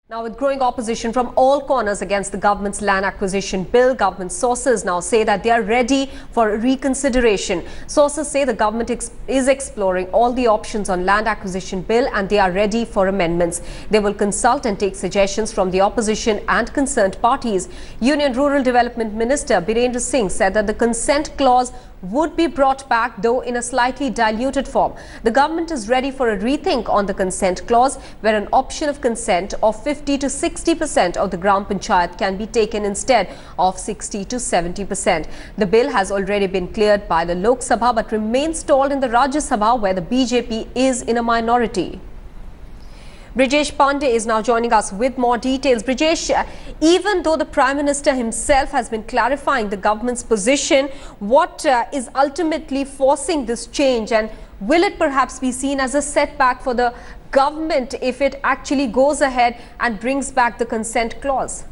Now, with growing opposition from all corners against the government's land acquisition bill, government sources now say that they are ready for reconsideration. Sources say the government is exploring all the options on land acquisition bill and they are ready for amendments. They will consult and take suggestions from the opposition and concerned parties. Union Rural Development Minister Birendra Singh said that the consent clause would be brought back, though in a slightly diluted form. The government is ready for a rethink on the consent clause, where an option of consent of 50 to 60% of the Gram Panchayat can be taken instead of 60 to 70%. The bill has already been cleared by the Lok Sabha but remains stalled in the Rajya Sabha, where the BJP is in a minority. Brijesh Pandey is now joining us with more details. Brijesh, even though the Prime Minister himself has been clarifying the government's position, what is ultimately forcing this change, and will it perhaps be seen as a setback for the government if it actually goes ahead and brings back the consent clause?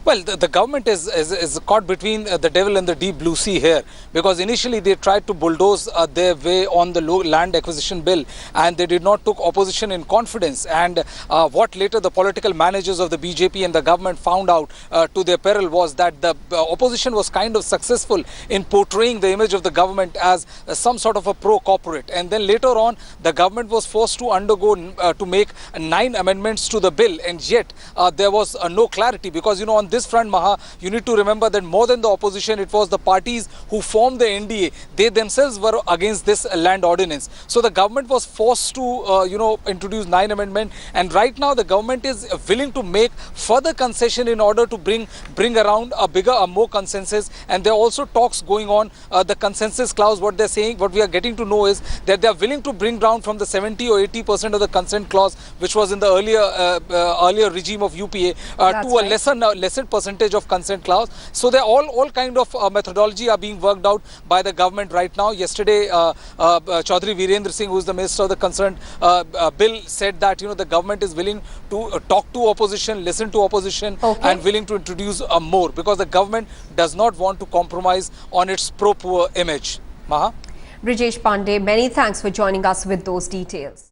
Well, the government is caught between the devil and the deep blue sea here, because initially they tried to bulldoze their way on the land acquisition bill, and they did not take opposition in confidence. And what later the political managers of the BJP and the government found out to their peril was that the opposition was kind of successful in portraying the image of the government as some sort of a pro-corporate. And then later on, the government was forced to undergo to make 9 amendments to the bill, and yet there was no clarity, because on this front, Maha, you need to remember that more than the opposition, it was the parties who formed the NDA. They themselves were against this land ordinance. So the government was forced to, introduce 9 amendments. And right now, the government is willing to make further concession in order to bring around a more consensus. And there are also talks going on. The consensus clause, what they're saying, what we are getting to know is that they are willing to bring down from the 70 or 80% of the consent clause, which was in the earlier regime of UPA, to a lesser percentage of consent clause. So they're all kind of methodology are being worked out by the government right now. Yesterday, Chaudhry Virendra Singh, who is the minister of the concerned bill, said that the government is willing to talk to opposition, listen to opposition, and willing to introduce more, because the government does not want to compromise on its pro-poor image. Maha? Brijesh Pandey, many thanks for joining us with those details.